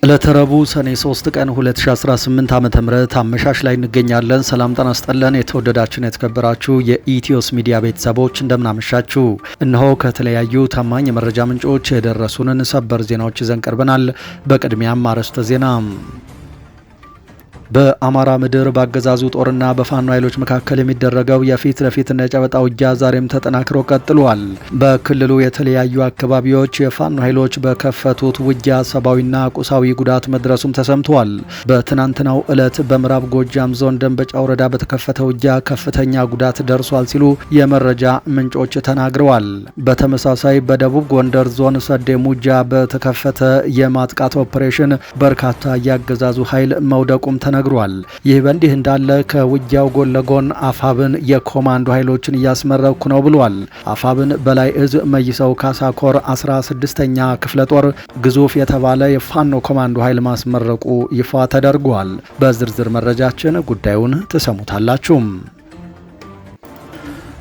ለተረቡ ሰኔ 3 ቀን 2018 ዓ.ም አመሻሽ ላይ እንገኛለን። ሰላም ጤና ይስጥልን። የተወደዳችሁና የተከበራችሁ የኢትዮስ ሚዲያ ቤተሰቦች እንደምናመሻችሁ። እነሆ ከተለያዩ ታማኝ የመረጃ ምንጮች የደረሱንን ሰበር ዜናዎች ይዘን ቀርበናል። በቅድሚያም አርዕስተ ዜና። በአማራ ምድር በአገዛዙ ጦርና በፋኖ ኃይሎች መካከል የሚደረገው የፊት ለፊትና የጨበጣ ውጊያ ዛሬም ተጠናክሮ ቀጥሏል። በክልሉ የተለያዩ አካባቢዎች የፋኖ ኃይሎች በከፈቱት ውጊያ ሰብአዊና ቁሳዊ ጉዳት መድረሱም ተሰምቷል። በትናንትናው ዕለት በምዕራብ ጎጃም ዞን ደንበጫ ወረዳ በተከፈተ ውጊያ ከፍተኛ ጉዳት ደርሷል ሲሉ የመረጃ ምንጮች ተናግረዋል። በተመሳሳይ በደቡብ ጎንደር ዞን ሰዴ ሙጃ በተከፈተ የማጥቃት ኦፕሬሽን በርካታ የአገዛዙ ኃይል መውደቁም ተነግሯል። ይህ በእንዲህ እንዳለ ከውጊያው ጎን ለጎን አፋብን የኮማንዶ ኃይሎችን እያስመረኩ ነው ብሏል። አፋብን በላይ እዝ መይሰው ካሳኮር 16ኛ ክፍለ ጦር ግዙፍ የተባለ የፋኖ ኮማንዶ ኃይል ማስመረቁ ይፋ ተደርጓል። በዝርዝር መረጃችን ጉዳዩን ትሰሙታላችሁ።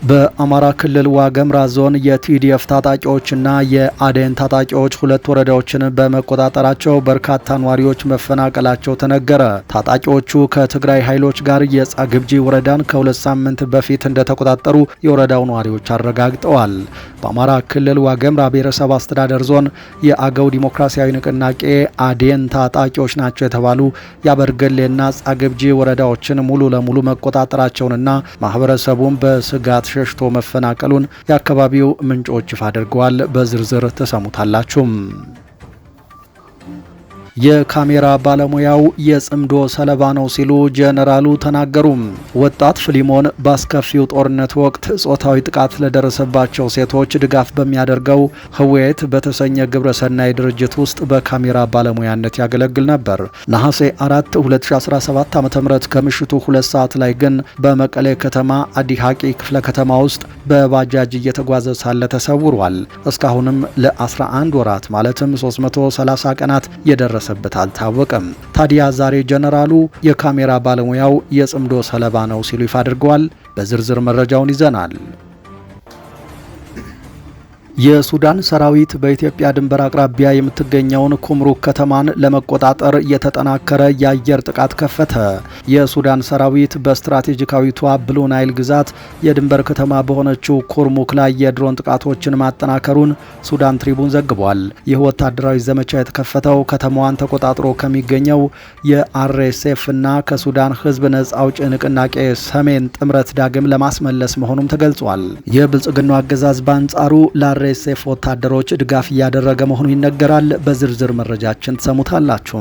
በአማራ ክልል ዋገምራ ዞን የቲዲኤፍ ታጣቂዎችና የአዴን ታጣቂዎች ሁለት ወረዳዎችን በመቆጣጠራቸው በርካታ ነዋሪዎች መፈናቀላቸው ተነገረ። ታጣቂዎቹ ከትግራይ ኃይሎች ጋር የጻግብጂ ወረዳን ከ2 ሳምንት በፊት እንደተቆጣጠሩ የወረዳው ነዋሪዎች አረጋግጠዋል። በአማራ ክልል ዋገምራ ብሔረሰብ አስተዳደር ዞን የአገው ዲሞክራሲያዊ ንቅናቄ አዴን ታጣቂዎች ናቸው የተባሉ የአበርገሌና ጻግብጂ ወረዳዎችን ሙሉ ለሙሉ መቆጣጠራቸውንና ማህበረሰቡን በስጋት ሸሽቶ መፈናቀሉን የአካባቢው ምንጮች ይፋ አድርገዋል። በዝርዝር ተሰሙታላችሁ። የካሜራ ባለሙያው የጽምዶ ሰለባ ነው ሲሉ ጄኔራሉ ተናገሩ። ወጣት ፍሊሞን በአስከፊው ጦርነት ወቅት ጾታዊ ጥቃት ለደረሰባቸው ሴቶች ድጋፍ በሚያደርገው ህዌት በተሰኘ ግብረሰናይ ድርጅት ውስጥ በካሜራ ባለሙያነት ያገለግል ነበር። ነሐሴ 4 2017 ዓ.ም ከምሽቱ 2 ሰዓት ላይ ግን በመቀሌ ከተማ አዲሃቂ ክፍለ ከተማ ውስጥ በባጃጅ እየተጓዘ ሳለ ተሰውሯል። እስካሁንም ለ11 ወራት ማለትም 330 ቀናት የደረሰ በት አልታወቀም። ታዲያ ዛሬ ጄኔራሉ የካሜራ ባለሙያው የጽምዶ ሰለባ ነው ሲሉ ይፋ አድርገዋል። በዝርዝር መረጃውን ይዘናል። የሱዳን ሰራዊት በኢትዮጵያ ድንበር አቅራቢያ የምትገኘውን ኩምሩክ ከተማን ለመቆጣጠር የተጠናከረ የአየር ጥቃት ከፈተ። የሱዳን ሰራዊት በስትራቴጂካዊቷ ብሉ ናይል ግዛት የድንበር ከተማ በሆነችው ኩርሙክ ላይ የድሮን ጥቃቶችን ማጠናከሩን ሱዳን ትሪቡን ዘግቧል። ይህ ወታደራዊ ዘመቻ የተከፈተው ከተማዋን ተቆጣጥሮ ከሚገኘው የአርኤስኤፍ እና ከሱዳን ሕዝብ ነጻ አውጪ ንቅናቄ ሰሜን ጥምረት ዳግም ለማስመለስ መሆኑም ተገልጿል። የብልጽግናው አገዛዝ በአንጻሩ ኤስኤፍ ወታደሮች ድጋፍ እያደረገ መሆኑ ይነገራል። በዝርዝር መረጃችን ተሰሙታላችሁ።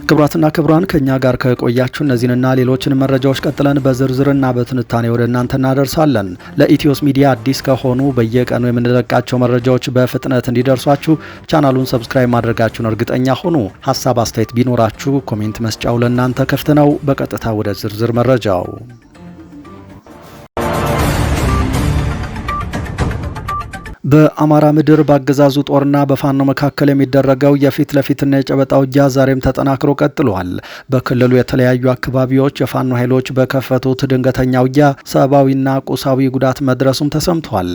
ክቡራትና ክቡራን ከኛ ጋር ከቆያችሁ እነዚህንና ሌሎችን መረጃዎች ቀጥለን በዝርዝርና በትንታኔ ወደ እናንተ እናደርሳለን። ለኢትዮስ ሚዲያ አዲስ ከሆኑ በየቀኑ የምንለቃቸው መረጃዎች በፍጥነት እንዲደርሷችሁ ቻናሉን ሰብስክራይብ ማድረጋችሁን እርግጠኛ ሆኑ። ሀሳብ አስተያየት ቢኖራችሁ ኮሜንት መስጫው ለእናንተ ክፍት ነው። በቀጥታ ወደ ዝርዝር መረጃው በአማራ ምድር በአገዛዙ ጦርና በፋኖ መካከል የሚደረገው የፊት ለፊትና የጨበጣ ውጊያ ዛሬም ተጠናክሮ ቀጥሏል። በክልሉ የተለያዩ አካባቢዎች የፋኖ ኃይሎች በከፈቱት ድንገተኛ ውጊያ ሰብአዊና ቁሳዊ ጉዳት መድረሱም ተሰምቷል።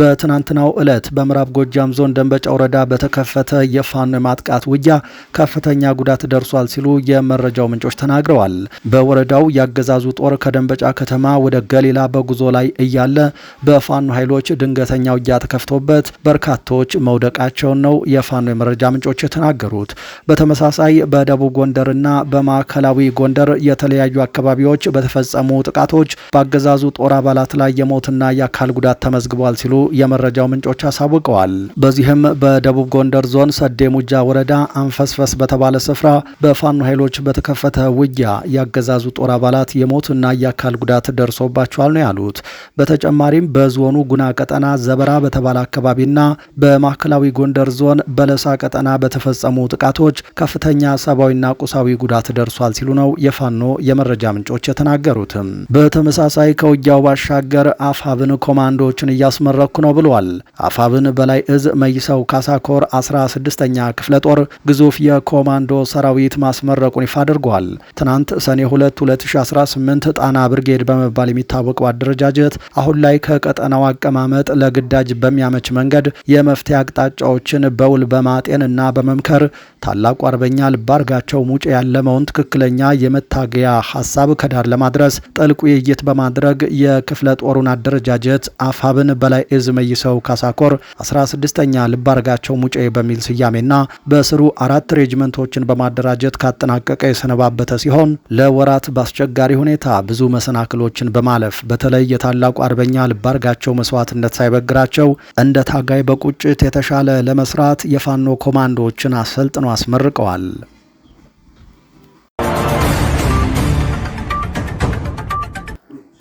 በትናንትናው ዕለት በምዕራብ ጎጃም ዞን ደንበጫ ወረዳ በተከፈተ የፋኖ የማጥቃት ውጊያ ከፍተኛ ጉዳት ደርሷል ሲሉ የመረጃው ምንጮች ተናግረዋል። በወረዳው የአገዛዙ ጦር ከደንበጫ ከተማ ወደ ገሊላ በጉዞ ላይ እያለ በፋኖ ኃይሎች ድንገተኛ ውጊያ ተከፍቶ በት በርካቶች መውደቃቸውን ነው የፋኖ የመረጃ ምንጮች የተናገሩት። በተመሳሳይ በደቡብ ጎንደርና በማዕከላዊ ጎንደር የተለያዩ አካባቢዎች በተፈጸሙ ጥቃቶች በአገዛዙ ጦር አባላት ላይ የሞትና የአካል ጉዳት ተመዝግቧል ሲሉ የመረጃው ምንጮች አሳውቀዋል። በዚህም በደቡብ ጎንደር ዞን ሰዴ ሙጃ ወረዳ አንፈስፈስ በተባለ ስፍራ በፋኖ ኃይሎች በተከፈተ ውጊያ የአገዛዙ ጦር አባላት የሞትና የአካል ጉዳት ደርሶባቸዋል ነው ያሉት። በተጨማሪም በዞኑ ጉና ቀጠና ዘበራ በተባለ አካባቢና በማዕከላዊ ጎንደር ዞን በለሳ ቀጠና በተፈጸሙ ጥቃቶች ከፍተኛ ሰብአዊና ቁሳዊ ጉዳት ደርሷል ሲሉ ነው የፋኖ የመረጃ ምንጮች የተናገሩት። በተመሳሳይ ከውጊያው ባሻገር አፋብን ኮማንዶዎችን እያስመረኩ ነው ብለዋል። አፋብን በላይ እዝ መይሰው ካሳኮር 16ኛ ክፍለ ጦር ግዙፍ የኮማንዶ ሰራዊት ማስመረቁን ይፋ አድርጓል። ትናንት ሰኔ 2 2018 ጣና ብርጌድ በመባል የሚታወቀው አደረጃጀት አሁን ላይ ከቀጠናው አቀማመጥ ለግዳጅ በሚያ በሚያመች መንገድ የመፍትሄ አቅጣጫዎችን በውል በማጤን እና በመምከር ታላቁ አርበኛ ልባርጋቸው ሙጬ ያለመውን ትክክለኛ የመታገያ ሀሳብ ከዳር ለማድረስ ጥልቅ ውይይት በማድረግ የክፍለ ጦሩን አደረጃጀት አፋብን በላይ እዝ መይሰው ካሳኮር 16ኛ ልባርጋቸው ሙጬ በሚል ስያሜና በስሩ 4 ሬጅመንቶችን በማደራጀት ካጠናቀቀ የሰነባበተ ሲሆን ለወራት በአስቸጋሪ ሁኔታ ብዙ መሰናክሎችን በማለፍ በተለይ የታላቁ አርበኛ ልባርጋቸው መስዋዕትነት ሳይበግራቸው እንደ ታጋይ በቁጭት የተሻለ ለመስራት የፋኖ ኮማንዶዎችን አሰልጥነው አስመርቀዋል።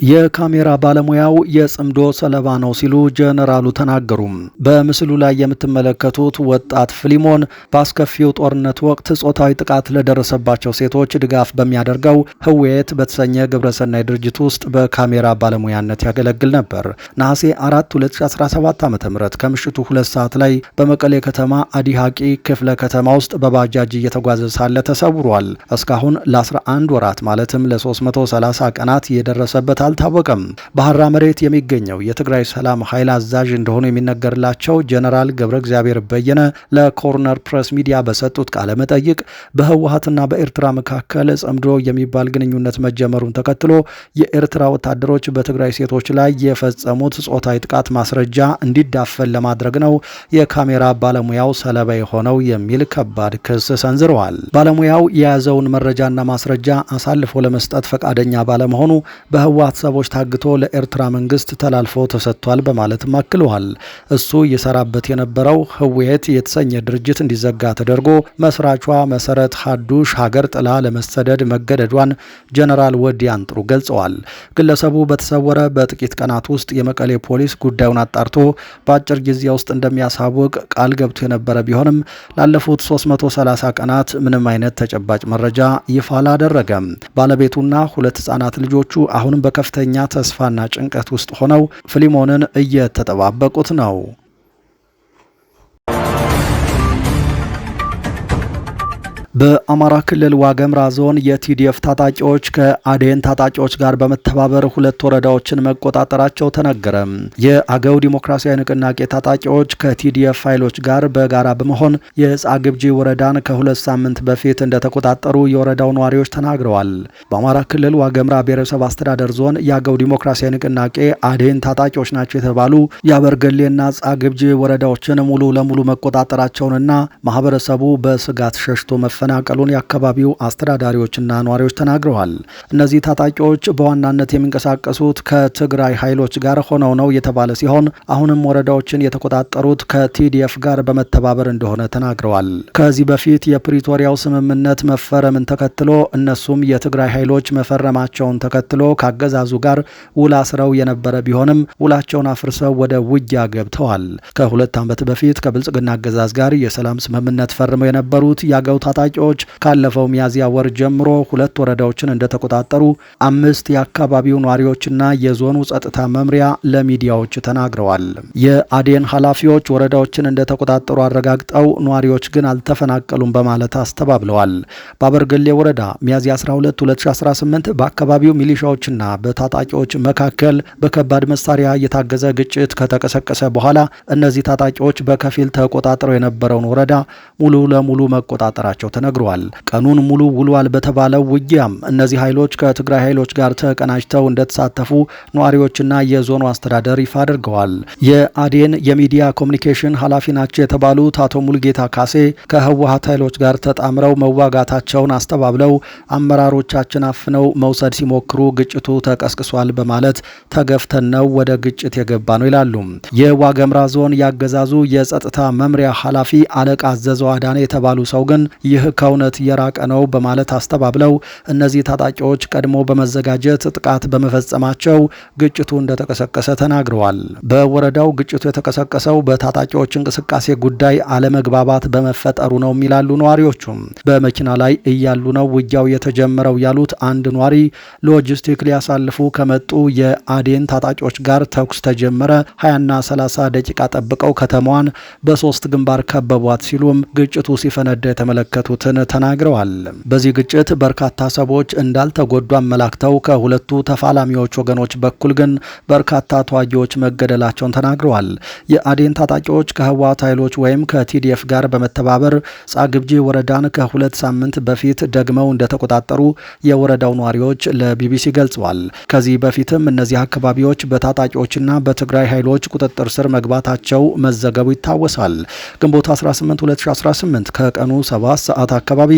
የካሜራ ባለሙያው የጽምዶ ሰለባ ነው ሲሉ ጀነራሉ ተናገሩ። በምስሉ ላይ የምትመለከቱት ወጣት ፍሊሞን በአስከፊው ጦርነት ወቅት ጾታዊ ጥቃት ለደረሰባቸው ሴቶች ድጋፍ በሚያደርገው ህዌት በተሰኘ ግብረሰናይ ድርጅት ውስጥ በካሜራ ባለሙያነት ያገለግል ነበር። ነሐሴ 4 2017 ዓ.ም ከምሽቱ 2 ሰዓት ላይ በመቀሌ ከተማ አዲሃቂ ክፍለ ከተማ ውስጥ በባጃጅ እየተጓዘ ሳለ ተሰውሯል። እስካሁን ለ11 ወራት ማለትም ለ330 ቀናት የደረሰበት አልታወቀም። ባህራ መሬት የሚገኘው የትግራይ ሰላም ኃይል አዛዥ እንደሆኑ የሚነገርላቸው ጀነራል ገብረ እግዚአብሔር በየነ ለኮርነር ፕሬስ ሚዲያ በሰጡት ቃለ መጠይቅ በህወሓትና በኤርትራ መካከል ጽምዶ የሚባል ግንኙነት መጀመሩን ተከትሎ የኤርትራ ወታደሮች በትግራይ ሴቶች ላይ የፈጸሙት ጾታዊ ጥቃት ማስረጃ እንዲዳፈን ለማድረግ ነው የካሜራ ባለሙያው ሰለባ የሆነው የሚል ከባድ ክስ ሰንዝረዋል። ባለሙያው የያዘውን መረጃና ማስረጃ አሳልፎ ለመስጠት ፈቃደኛ ባለመሆኑ በህወሓት ሰዎች ታግቶ ለኤርትራ መንግስት ተላልፎ ተሰጥቷል በማለትም አክለዋል። እሱ እየሰራበት የነበረው ህዌት የተሰኘ ድርጅት እንዲዘጋ ተደርጎ መስራቿ መሰረት ሀዱሽ ሀገር ጥላ ለመሰደድ መገደዷን ጀነራል ወዲያን ጥሩ ገልጸዋል። ግለሰቡ በተሰወረ በጥቂት ቀናት ውስጥ የመቀሌ ፖሊስ ጉዳዩን አጣርቶ በአጭር ጊዜ ውስጥ እንደሚያሳውቅ ቃል ገብቶ የነበረ ቢሆንም ላለፉት 330 ቀናት ምንም አይነት ተጨባጭ መረጃ ይፋ አላደረገም። ባለቤቱና 2 ህጻናት ልጆቹ አሁንም በከፍተኛ ተስፋና ጭንቀት ውስጥ ሆነው ፍሊሞንን እየተጠባበቁት ነው። በአማራ ክልል ዋገምራ ዞን የቲዲኤፍ ታጣቂዎች ከአዴን ታጣቂዎች ጋር በመተባበር 2 ወረዳዎችን መቆጣጠራቸው ተነገረ። የአገው ዲሞክራሲያዊ ንቅናቄ ታጣቂዎች ከቲዲኤፍ ኃይሎች ጋር በጋራ በመሆን የጻግብጂ ወረዳን ከ2 ሳምንት በፊት እንደተቆጣጠሩ የወረዳው ነዋሪዎች ተናግረዋል። በአማራ ክልል ዋገምራ ብሔረሰብ አስተዳደር ዞን የአገው ዲሞክራሲያዊ ንቅናቄ አዴን ታጣቂዎች ናቸው የተባሉ የአበርገሌና ጻግብጂ ወረዳዎችን ሙሉ ለሙሉ መቆጣጠራቸውንና ማህበረሰቡ በስጋት ሸሽቶ መፈናቀሉን የአካባቢው አስተዳዳሪዎችና ነዋሪዎች ተናግረዋል። እነዚህ ታጣቂዎች በዋናነት የሚንቀሳቀሱት ከትግራይ ኃይሎች ጋር ሆነው ነው የተባለ ሲሆን አሁንም ወረዳዎችን የተቆጣጠሩት ከቲዲኤፍ ጋር በመተባበር እንደሆነ ተናግረዋል። ከዚህ በፊት የፕሪቶሪያው ስምምነት መፈረምን ተከትሎ እነሱም የትግራይ ኃይሎች መፈረማቸውን ተከትሎ ካገዛዙ ጋር ውል አስረው የነበረ ቢሆንም ውላቸውን አፍርሰው ወደ ውጊያ ገብተዋል። ከ2 ዓመት በፊት ከብልጽግና አገዛዝ ጋር የሰላም ስምምነት ፈርመው የነበሩት የአገው ታጣቂዎች ካለፈው ሚያዝያ ወር ጀምሮ 2 ወረዳዎችን እንደተቆጣጠሩ 5 የአካባቢው ነዋሪዎችና የዞኑ ጸጥታ መምሪያ ለሚዲያዎች ተናግረዋል። የአዴን ኃላፊዎች ወረዳዎችን እንደተቆጣጠሩ አረጋግጠው ነዋሪዎች ግን አልተፈናቀሉም በማለት አስተባብለዋል። በአበርገሌ ወረዳ ሚያዝያ 12 2018 በአካባቢው ሚሊሻዎችና በታጣቂዎች መካከል በከባድ መሳሪያ የታገዘ ግጭት ከተቀሰቀሰ በኋላ እነዚህ ታጣቂዎች በከፊል ተቆጣጥረው የነበረውን ወረዳ ሙሉ ለሙሉ መቆጣጠራቸው ተነግሯል። ቀኑን ሙሉ ውሏል በተባለው ውጊያም እነዚህ ኃይሎች ከትግራይ ኃይሎች ጋር ተቀናጅተው እንደተሳተፉ ነዋሪዎችና የዞኑ አስተዳደር ይፋ አድርገዋል። የአዴን የሚዲያ ኮሚኒኬሽን ኃላፊ ናቸው የተባሉት አቶ ሙሉጌታ ካሴ ከህወሓት ኃይሎች ጋር ተጣምረው መዋጋታቸውን አስተባብለው አመራሮቻችን አፍነው መውሰድ ሲሞክሩ ግጭቱ ተቀስቅሷል በማለት ተገፍተን ነው ወደ ግጭት የገባ ነው ይላሉ። የዋገምራ ዞን ያገዛዙ የጸጥታ መምሪያ ኃላፊ አለቃ አዘዘው አዳነ የተባሉ ሰው ግን ይህ ከእውነት የራቀ ነው በማለት አስተባብለው እነዚህ ታጣቂዎች ቀድሞ በመዘጋጀት ጥቃት በመፈጸማቸው ግጭቱ እንደተቀሰቀሰ ተናግረዋል። በወረዳው ግጭቱ የተቀሰቀሰው በታጣቂዎች እንቅስቃሴ ጉዳይ አለመግባባት በመፈጠሩ ነው የሚላሉ ነዋሪዎቹ። በመኪና ላይ እያሉ ነው ውጊያው የተጀመረው ያሉት አንድ ነዋሪ ሎጂስቲክ ሊያሳልፉ ከመጡ የአዴን ታጣቂዎች ጋር ተኩስ ተጀመረ። 20ና 30 ደቂቃ ጠብቀው ከተማዋን በ3 ግንባር ከበቧት ሲሉም ግጭቱ ሲፈነዳ የተመለከቱት ያገኙትን ተናግረዋል። በዚህ ግጭት በርካታ ሰዎች እንዳልተጎዱ አመላክተው ከሁለቱ ተፋላሚዎች ወገኖች በኩል ግን በርካታ ተዋጊዎች መገደላቸውን ተናግረዋል። የአዴን ታጣቂዎች ከህወሓት ኃይሎች ወይም ከቲዲኤፍ ጋር በመተባበር ጻግብጂ ወረዳን ከ2 ሳምንት በፊት ደግመው እንደተቆጣጠሩ የወረዳው ነዋሪዎች ለቢቢሲ ገልጸዋል። ከዚህ በፊትም እነዚህ አካባቢዎች በታጣቂዎችና በትግራይ ኃይሎች ቁጥጥር ስር መግባታቸው መዘገቡ ይታወሳል። ግንቦት 18 2018 ከቀኑ 7 ሰዓት አካባቢ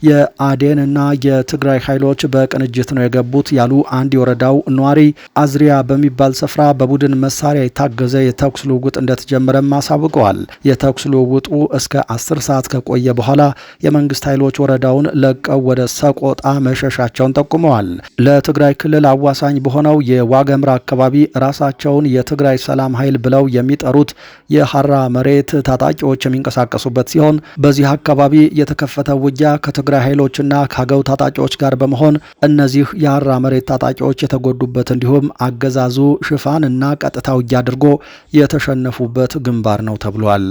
የአዴን እና የትግራይ ኃይሎች በቅንጅት ነው የገቡት ያሉ አንድ የወረዳው ነዋሪ አዝሪያ በሚባል ስፍራ በቡድን መሳሪያ የታገዘ የተኩስ ልውውጥ እንደተጀመረም አሳውቀዋል። የተኩስ ልውውጡ እስከ 10 ሰዓት ከቆየ በኋላ የመንግስት ኃይሎች ወረዳውን ለቀው ወደ ሰቆጣ መሸሻቸውን ጠቁመዋል። ለትግራይ ክልል አዋሳኝ በሆነው የዋገምራ አካባቢ ራሳቸውን የትግራይ ሰላም ኃይል ብለው የሚጠሩት የሐራ መሬት ታጣቂዎች የሚንቀሳቀሱበት ሲሆን በዚህ አካባቢ የተከፈተው ውጊያ ከትግራይ ኃይሎችና ከአገው ታጣቂዎች ጋር በመሆን እነዚህ የሐራ መሬት ታጣቂዎች የተጎዱበት እንዲሁም አገዛዙ ሽፋን እና ቀጥታ ውጊያ አድርጎ የተሸነፉበት ግንባር ነው ተብሏል።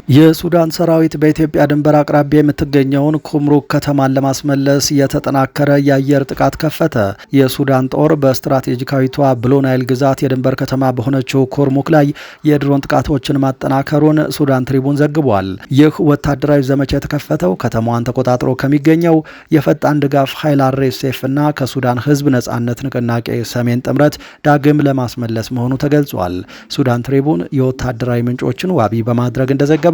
የሱዳን ሰራዊት በኢትዮጵያ ድንበር አቅራቢያ የምትገኘውን ኩምሩክ ከተማን ለማስመለስ የተጠናከረ የአየር ጥቃት ከፈተ። የሱዳን ጦር በስትራቴጂካዊቷ ብሉ ናይል ግዛት የድንበር ከተማ በሆነችው ኩርሙክ ላይ የድሮን ጥቃቶችን ማጠናከሩን ሱዳን ትሪቡን ዘግቧል። ይህ ወታደራዊ ዘመቻ የተከፈተው ከተማዋን ተቆጣጥሮ ከሚገኘው የፈጣን ድጋፍ ኃይል RSF እና ከሱዳን ሕዝብ ነጻነት ንቅናቄ ሰሜን ጥምረት ዳግም ለማስመለስ መሆኑ ተገልጿል። ሱዳን ትሪቡን የወታደራዊ ምንጮችን ዋቢ በማድረግ እንደዘገበ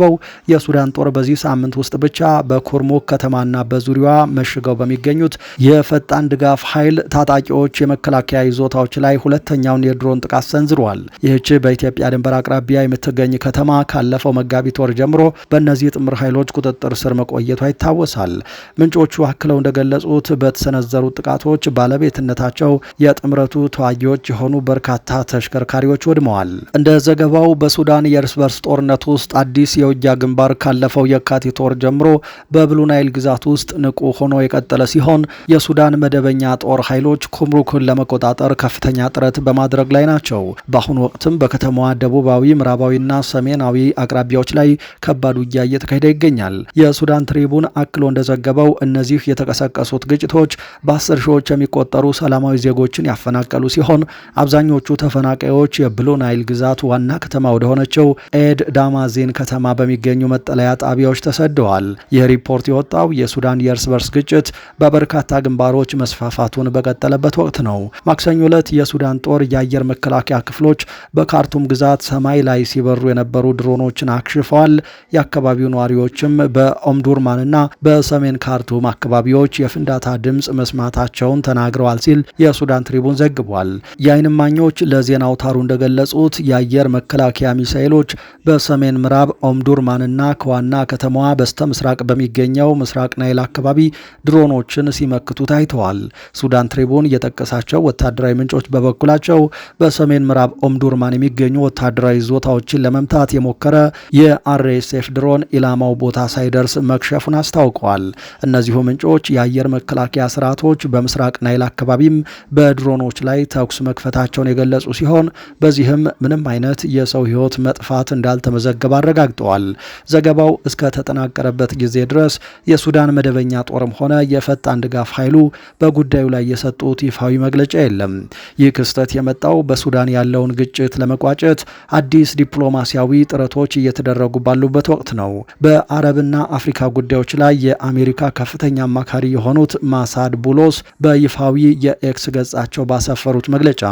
የሱዳን ጦር በዚህ ሳምንት ውስጥ ብቻ በኩርሙክ ከተማና በዙሪያዋ መሽገው በሚገኙት የፈጣን ድጋፍ ኃይል ታጣቂዎች የመከላከያ ይዞታዎች ላይ ሁለተኛውን የድሮን ጥቃት ሰንዝሯል። ይህች በኢትዮጵያ ድንበር አቅራቢያ የምትገኝ ከተማ ካለፈው መጋቢት ወር ጀምሮ በእነዚህ ጥምር ኃይሎች ቁጥጥር ስር መቆየቷ ይታወሳል። ምንጮቹ አክለው እንደገለጹት በተሰነዘሩት ጥቃቶች ባለቤትነታቸው የጥምረቱ ተዋጊዎች የሆኑ በርካታ ተሽከርካሪዎች ወድመዋል። እንደ ዘገባው በሱዳን የእርስ በርስ ጦርነት ውስጥ አዲስ የውጊያ ግንባር ካለፈው የካቲት ወር ጀምሮ በብሉ ናይል ግዛት ውስጥ ንቁ ሆኖ የቀጠለ ሲሆን የሱዳን መደበኛ ጦር ኃይሎች ኩምሩክን ለመቆጣጠር ከፍተኛ ጥረት በማድረግ ላይ ናቸው። በአሁኑ ወቅትም በከተማዋ ደቡባዊ፣ ምዕራባዊና ሰሜናዊ አቅራቢያዎች ላይ ከባድ ውጊያ እየተካሄደ ይገኛል። የሱዳን ትሪቡን አክሎ እንደዘገበው እነዚህ የተቀሰቀሱት ግጭቶች በ10 ሺዎች የሚቆጠሩ ሰላማዊ ዜጎችን ያፈናቀሉ ሲሆን አብዛኞቹ ተፈናቃዮች የብሉ ናይል ግዛት ዋና ከተማ ወደሆነችው ኤድ ዳማዚን ከተማ በሚገኙ መጠለያ ጣቢያዎች ተሰደዋል። ይህ ሪፖርት የወጣው የሱዳን የእርስ በርስ ግጭት በበርካታ ግንባሮች መስፋፋቱን በቀጠለበት ወቅት ነው። ማክሰኞ ዕለት የሱዳን ጦር የአየር መከላከያ ክፍሎች በካርቱም ግዛት ሰማይ ላይ ሲበሩ የነበሩ ድሮኖችን አክሽፈዋል። የአካባቢው ነዋሪዎችም በኦምዱርማንና በሰሜን ካርቱም አካባቢዎች የፍንዳታ ድምፅ መስማታቸውን ተናግረዋል ሲል የሱዳን ትሪቡን ዘግቧል። የዓይን እማኞች ለዜና አውታሩ እንደገለጹት የአየር መከላከያ ሚሳኤሎች በሰሜን ምዕራብ ኦምዱርማንና ከዋና ከተማዋ በስተ ምስራቅ በሚገኘው ምስራቅ ናይል አካባቢ ድሮኖችን ሲመክቱ ታይተዋል። ሱዳን ትሪቡን የጠቀሳቸው ወታደራዊ ምንጮች በበኩላቸው በሰሜን ምዕራብ ኦምዱርማን የሚገኙ ወታደራዊ ይዞታዎችን ለመምታት የሞከረ የRSF ድሮን ኢላማው ቦታ ሳይደርስ መክሸፉን አስታውቀዋል። እነዚሁ ምንጮች የአየር መከላከያ ስርዓቶች በምስራቅ ናይል አካባቢም በድሮኖች ላይ ተኩስ መክፈታቸውን የገለጹ ሲሆን በዚህም ምንም አይነት የሰው ሕይወት መጥፋት እንዳልተመዘገበ አረጋግጠዋል። ዘገባው እስከ ተጠናቀረበት ጊዜ ድረስ የሱዳን መደበኛ ጦርም ሆነ የፈጣን ድጋፍ ኃይሉ በጉዳዩ ላይ የሰጡት ይፋዊ መግለጫ የለም። ይህ ክስተት የመጣው በሱዳን ያለውን ግጭት ለመቋጨት አዲስ ዲፕሎማሲያዊ ጥረቶች እየተደረጉ ባሉበት ወቅት ነው። በአረብና አፍሪካ ጉዳዮች ላይ የአሜሪካ ከፍተኛ አማካሪ የሆኑት ማሳድ ቡሎስ በይፋዊ የኤክስ ገጻቸው ባሰፈሩት መግለጫ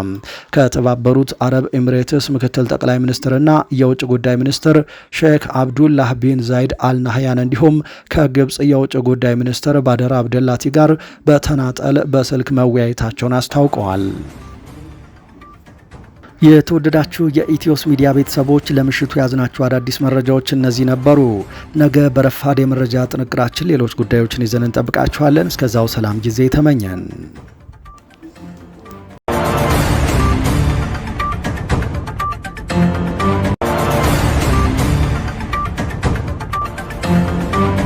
ከተባበሩት አረብ ኤሚሬትስ ምክትል ጠቅላይ ሚኒስትርና የውጭ ጉዳይ ሚኒስትር ሼክ አብዱላህ ቢን ዛይድ አልናህያን እንዲሁም ከግብጽ የውጭ ጉዳይ ሚኒስትር ባደር አብደላቲ ጋር በተናጠል በስልክ መወያየታቸውን አስታውቀዋል። የተወደዳችሁ የኢትዮስ ሚዲያ ቤተሰቦች ለምሽቱ ያዝናችሁ አዳዲስ መረጃዎች እነዚህ ነበሩ። ነገ በረፋድ የመረጃ ጥንቅራችን ሌሎች ጉዳዮችን ይዘን እንጠብቃችኋለን። እስከዛው ሰላም ጊዜ ተመኘን።